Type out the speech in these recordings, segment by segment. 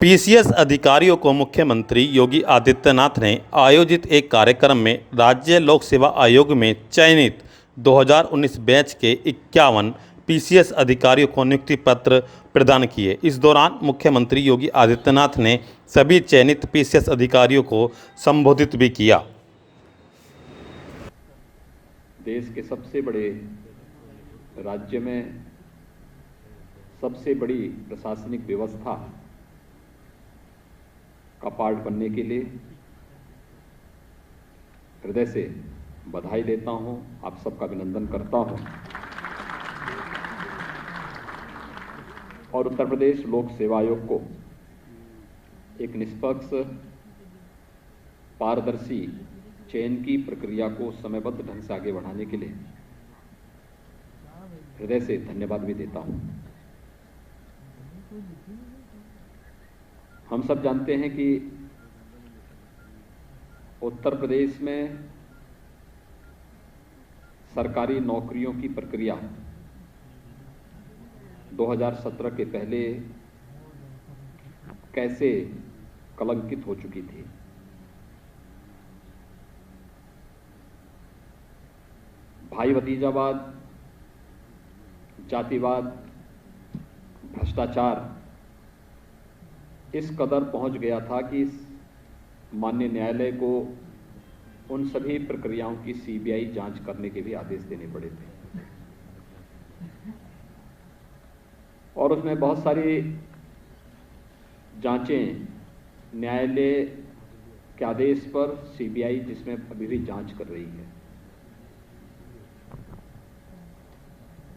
PCS अधिकारियों को मुख्यमंत्री योगी आदित्यनाथ ने आयोजित एक कार्यक्रम में राज्य लोक सेवा आयोग में चयनित 2019 बैच के 51 पीसीएस अधिकारियों को नियुक्ति पत्र प्रदान किए। इस दौरान मुख्यमंत्री योगी आदित्यनाथ ने सभी चयनित पीसीएस अधिकारियों को संबोधित भी किया। देश के सबसे बड़े राज्य में सबसे बड़ी प्रशासनिक व्यवस्था का पार्ट बनने के लिए हृदय से बधाई देता हूं, आप सबका अभिनंदन करता हूं और उत्तर प्रदेश लोक सेवा आयोग को एक निष्पक्ष पारदर्शी चयन की प्रक्रिया को समयबद्ध ढंग से आगे बढ़ाने के लिए हृदय से धन्यवाद भी देता हूं। हम सब जानते हैं कि उत्तर प्रदेश में सरकारी नौकरियों की प्रक्रिया 2017 के पहले कैसे कलंकित हो चुकी थी। भाई भतीजावाद, जातिवाद, भ्रष्टाचार इस कदर पहुंच गया था कि माननीय न्यायालय को उन सभी प्रक्रियाओं की सीबीआई जांच करने के भी आदेश देने पड़े थे और उसमें बहुत सारी जांचें न्यायालय के आदेश पर सीबीआई जिसमें अभी भी जांच कर रही है।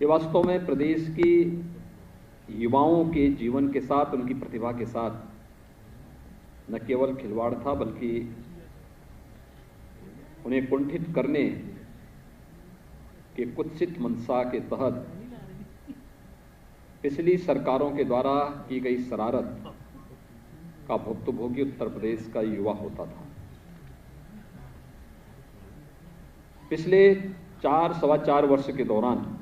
ये वास्तव में प्रदेश की युवाओं के जीवन के साथ, उनकी प्रतिभा के साथ न केवल खिलवाड़ था बल्कि उन्हें कुंठित करने के कुत्सित मंशा के तहत पिछली सरकारों के द्वारा की गई शरारत का भुक्तभोगी उत्तर प्रदेश का युवा होता था। पिछले 4-4.25 वर्ष के दौरान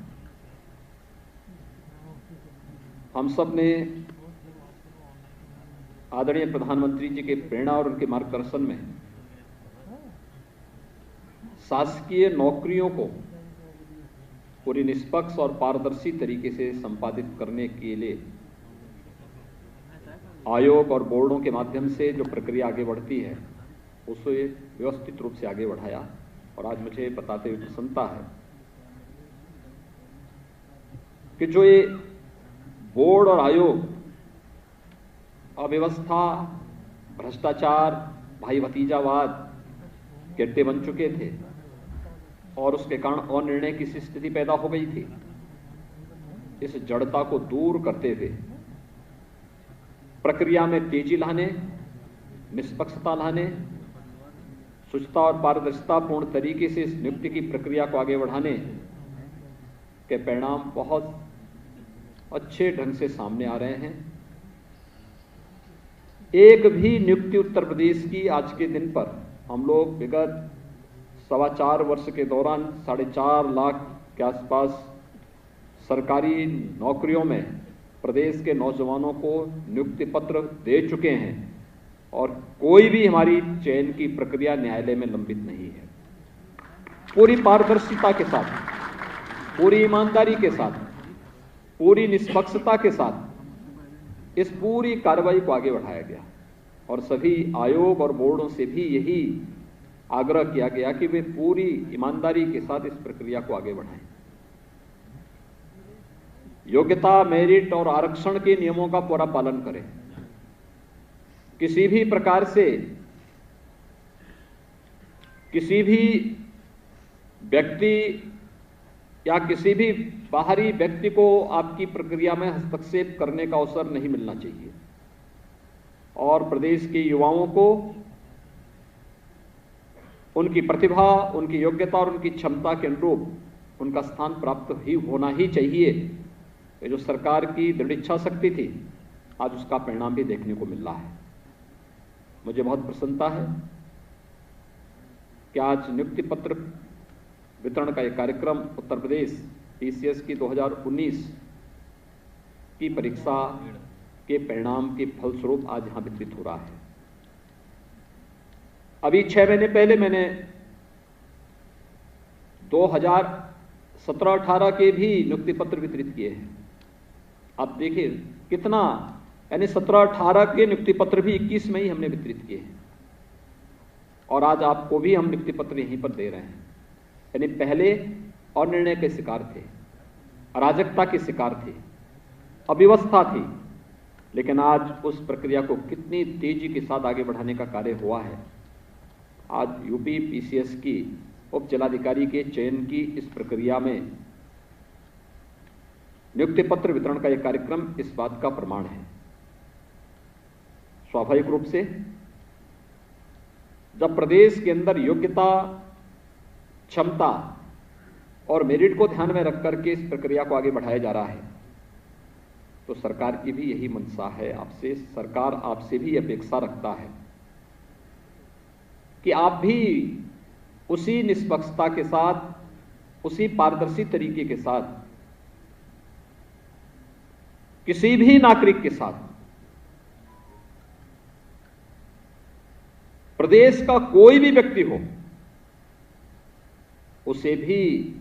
हम सब ने आदरणीय प्रधानमंत्री जी के प्रेरणा और उनके मार्गदर्शन में शासकीय नौकरियों को पूरी निष्पक्ष और पारदर्शी तरीके से संपादित करने के लिए आयोग और बोर्डों के माध्यम से जो प्रक्रिया आगे बढ़ती है उसे व्यवस्थित रूप से आगे बढ़ाया और आज मुझे बताते हुए प्रसन्नता है कि जो ये बोर्ड और आयोग अव्यवस्था, भ्रष्टाचार, भाई भतीजावाद के अड्डे बन चुके थे और उसके कारण अनिर्णय की स्थिति पैदा हो गई थी। इस जड़ता को दूर करते हुए प्रक्रिया में तेजी लाने, निष्पक्षता लाने, शुचिता और पारदर्शिता पूर्ण तरीके से इस नियुक्ति की प्रक्रिया को आगे बढ़ाने के परिणाम बहुत अच्छे ढंग से सामने आ रहे हैं। एक भी नियुक्ति उत्तर प्रदेश की आज के दिन पर हम लोग विगत 4.25 वर्ष के दौरान 4.5 लाख के आसपास सरकारी नौकरियों में प्रदेश के नौजवानों को नियुक्ति पत्र दे चुके हैं और कोई भी हमारी चयन की प्रक्रिया न्यायालय में लंबित नहीं है। पूरी पारदर्शिता के साथ, पूरी ईमानदारी के साथ, पूरी निष्पक्षता के साथ इस पूरी कार्रवाई को आगे बढ़ाया गया और सभी आयोग और बोर्डों से भी यही आग्रह किया गया कि वे पूरी ईमानदारी के साथ इस प्रक्रिया को आगे बढ़ाएं। योग्यता, मेरिट और आरक्षण के नियमों का पूरा पालन करें। किसी भी प्रकार से किसी भी व्यक्ति या किसी भी बाहरी व्यक्ति को आपकी प्रक्रिया में हस्तक्षेप करने का अवसर नहीं मिलना चाहिए और प्रदेश के युवाओं को उनकी प्रतिभा, उनकी योग्यता और उनकी क्षमता के अनुरूप उनका स्थान प्राप्त ही होना ही चाहिए। ये जो सरकार की दृढ़ इच्छा शक्ति थी, आज उसका परिणाम भी देखने को मिल रहा है। मुझे बहुत प्रसन्नता है कि आज नियुक्ति पत्र वितरण का यह कार्यक्रम उत्तर प्रदेश पीसीएस की 2019 की परीक्षा के परिणाम के फलस्वरूप आज यहां वितरित हो रहा है। अभी 6 महीने पहले मैंने 2017-18 के भी नियुक्ति पत्र वितरित किए हैं। आप देखिए कितना, यानी 17-18 के नियुक्ति पत्र भी 21 में ही हमने वितरित किए हैं, और आज आपको भी हम नियुक्ति पत्र यहीं पर दे रहे हैं। यानी पहले अनिर्णय के शिकार थे, अराजकता के शिकार थे, अव्यवस्था थी, लेकिन आज उस प्रक्रिया को कितनी तेजी के साथ आगे बढ़ाने का कार्य हुआ है। आज यूपी पीसीएस की उप जिलाधिकारी के चयन की इस प्रक्रिया में नियुक्ति पत्र वितरण का यह कार्यक्रम इस बात का प्रमाण है। स्वाभाविक रूप से जब प्रदेश के अंदर योग्यता, क्षमता और मेरिट को ध्यान में रख करके इस प्रक्रिया को आगे बढ़ाया जा रहा है, तो सरकार की भी यही मंशा है आपसे, सरकार आपसे भी अपेक्षा रखता है कि आप भी उसी निष्पक्षता के साथ, उसी पारदर्शी तरीके के साथ, किसी भी नागरिक के साथ, प्रदेश का कोई भी व्यक्ति हो, उसे भी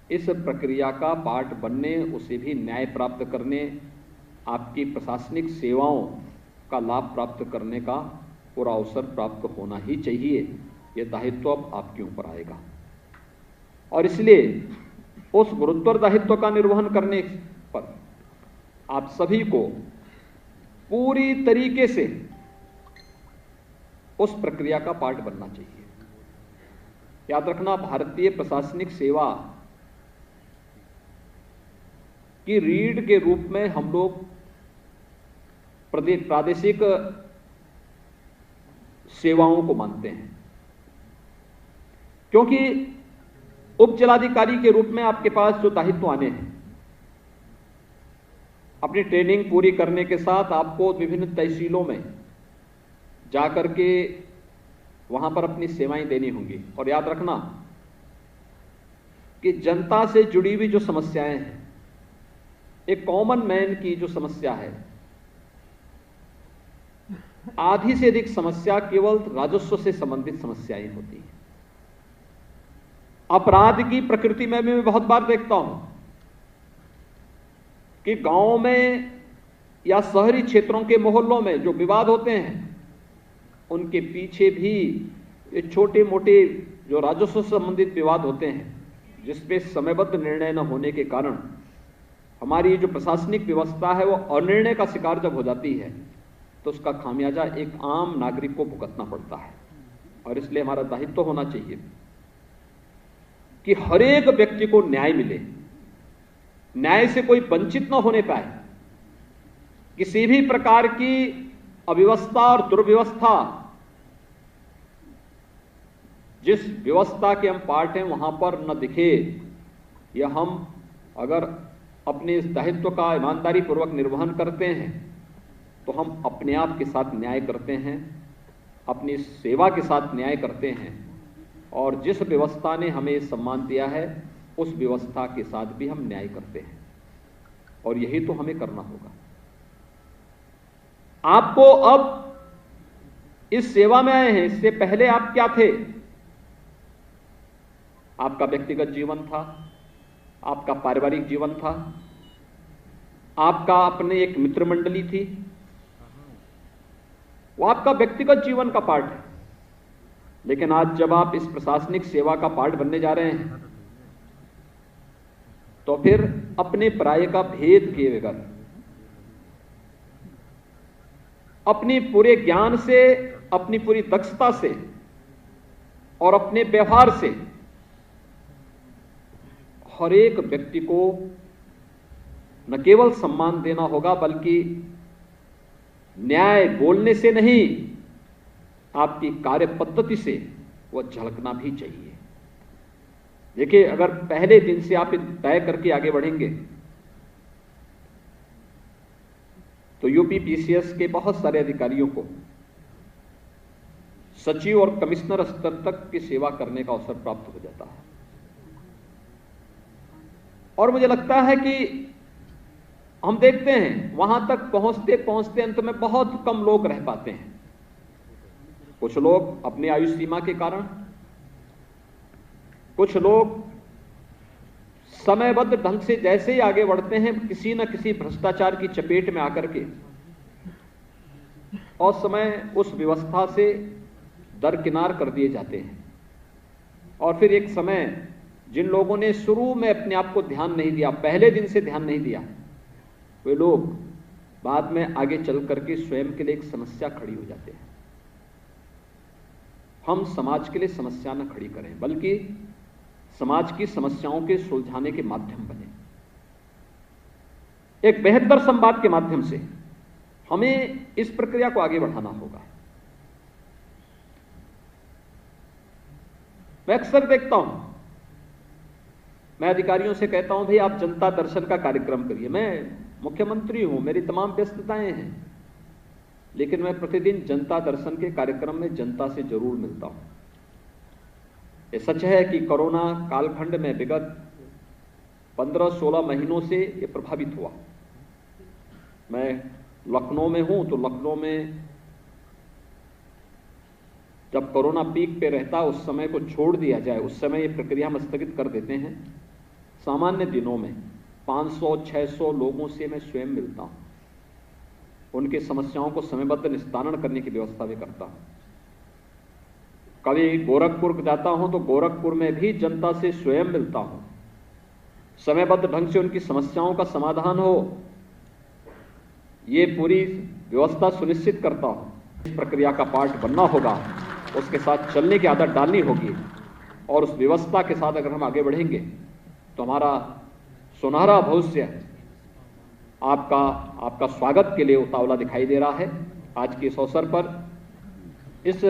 इस प्रक्रिया का पार्ट बनने, उसे भी न्याय प्राप्त करने, आपकी प्रशासनिक सेवाओं का लाभ प्राप्त करने का पूरा अवसर प्राप्त होना ही चाहिए। यह दायित्व अब आपके ऊपर आएगा, और इसलिए उस गुरुत्वर दायित्व का निर्वहन करने पर आप सभी को पूरी तरीके से उस प्रक्रिया का पार्ट बनना चाहिए। याद रखना, भारतीय प्रशासनिक सेवा की रीढ़ के रूप में हम लोग प्रादेशिक सेवाओं को मानते हैं, क्योंकि उप जिलाधिकारी के रूप में आपके पास जो दायित्व आने हैं, अपनी ट्रेनिंग पूरी करने के साथ आपको विभिन्न तहसीलों में जाकर के वहां पर अपनी सेवाएं देनी होंगी। और याद रखना कि जनता से जुड़ी हुई जो समस्याएं हैं, एक कॉमन मैन की जो समस्या है, आधी से अधिक समस्या केवल राजस्व से संबंधित समस्याएं होती हैं। अपराध की प्रकृति में भी मैं बहुत बार देखता हूं कि गांव में या शहरी क्षेत्रों के मोहल्लों में जो विवाद होते हैं, उनके पीछे भी ये छोटे मोटे जो राजस्व से संबंधित विवाद होते हैं, जिसपे समयबद्ध निर्णय न होने के कारण हमारी जो प्रशासनिक व्यवस्था है वो अनिर्णय का शिकार जब हो जाती है, तो उसका खामियाजा एक आम नागरिक को भुगतना पड़ता है। और इसलिए हमारा दायित्व होना चाहिए कि हर एक व्यक्ति को न्याय मिले, न्याय से कोई वंचित न होने पाए। किसी भी प्रकार की अव्यवस्था और दुर्व्यवस्था, जिस व्यवस्था के हम पार्ट हैं, वहां पर न दिखे। या हम अगर अपने इस दायित्व का ईमानदारी पूर्वक निर्वहन करते हैं, तो हम अपने आप के साथ न्याय करते हैं, अपनी सेवा के साथ न्याय करते हैं, और जिस व्यवस्था ने हमें सम्मान दिया है, उस व्यवस्था के साथ भी हम न्याय करते हैं। और यही तो हमें करना होगा। आपको अब इस सेवा में आए हैं, इससे पहले आप क्या थे? आपका व्यक्तिगत जीवन था, आपका पारिवारिक जीवन था, आपका अपने एक मित्र मंडली थी, वो आपका व्यक्तिगत जीवन का पार्ट है। लेकिन आज जब आप इस प्रशासनिक सेवा का पार्ट बनने जा रहे हैं, तो फिर अपने पराये का भेद किए बगैर, अपनी पूरे ज्ञान से, अपनी पूरी दक्षता से और अपने व्यवहार से हर एक व्यक्ति को न केवल सम्मान देना होगा, बल्कि न्याय बोलने से नहीं, आपकी कार्य पद्धति से वह झलकना भी चाहिए। देखिए, अगर पहले दिन से आप तय करके आगे बढ़ेंगे, तो यूपी पीसीएस के बहुत सारे अधिकारियों को सचिव और कमिश्नर स्तर तक की सेवा करने का अवसर प्राप्त हो जाता है। और मुझे लगता है कि हम देखते हैं वहां तक पहुंचते पहुंचते अंत में बहुत कम लोग रह पाते हैं। कुछ लोग अपनी आयु सीमा के कारण, कुछ लोग समयबद्ध ढंग से जैसे ही आगे बढ़ते हैं किसी न किसी भ्रष्टाचार की चपेट में आकर के और समय उस व्यवस्था से दरकिनार कर दिए जाते हैं। और फिर एक समय जिन लोगों ने शुरू में अपने आप को ध्यान नहीं दिया, पहले दिन से ध्यान नहीं दिया, वे लोग बाद में आगे चल करके स्वयं के लिए एक समस्या खड़ी हो जाते हैं। हम समाज के लिए समस्या न खड़ी करें, बल्कि समाज की समस्याओं के सुलझाने के माध्यम बने। एक बेहतर संवाद के माध्यम से हमें इस प्रक्रिया को आगे बढ़ाना होगा। मैं अक्सर देखता हूं, मैं अधिकारियों से कहता हूं भाई आप जनता दर्शन का कार्यक्रम करिए। मैं मुख्यमंत्री हूं, मेरी तमाम व्यस्तताएं हैं, लेकिन मैं प्रतिदिन जनता दर्शन के कार्यक्रम में जनता से जरूर मिलता हूं। ये सच है कि कोरोना कालखंड में विगत 15-16 महीनों से ये प्रभावित हुआ। मैं लखनऊ में हूं तो लखनऊ में जब कोरोना पीक पे रहता उस समय को छोड़ दिया जाए, उस समय ये प्रक्रिया हम स्थगित कर देते हैं। सामान्य दिनों में 500-600 लोगों से मैं स्वयं मिलता हूं, उनकी समस्याओं को समयबद्ध निस्तारण करने की व्यवस्था भी करता हूं। कभी गोरखपुर जाता हूं तो गोरखपुर में भी जनता से स्वयं मिलता हूं, समयबद्ध ढंग से उनकी समस्याओं का समाधान हो, ये पूरी व्यवस्था सुनिश्चित करता हूं। इस प्रक्रिया का पार्ट बनना होगा, उसके साथ चलने की आदत डालनी होगी, और उस व्यवस्था के साथ अगर हम आगे बढ़ेंगे तो हमारा सुनहरा भविष्य आपका स्वागत के लिए उतावला दिखाई दे रहा है। आज के इस अवसर पर इस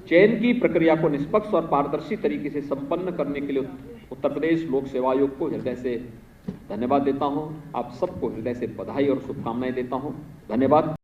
चयन की प्रक्रिया को निष्पक्ष और पारदर्शी तरीके से संपन्न करने के लिए उत्तर प्रदेश लोक सेवा आयोग को हृदय से धन्यवाद देता हूं। आप सबको हृदय से बधाई और शुभकामनाएं देता हूं। धन्यवाद।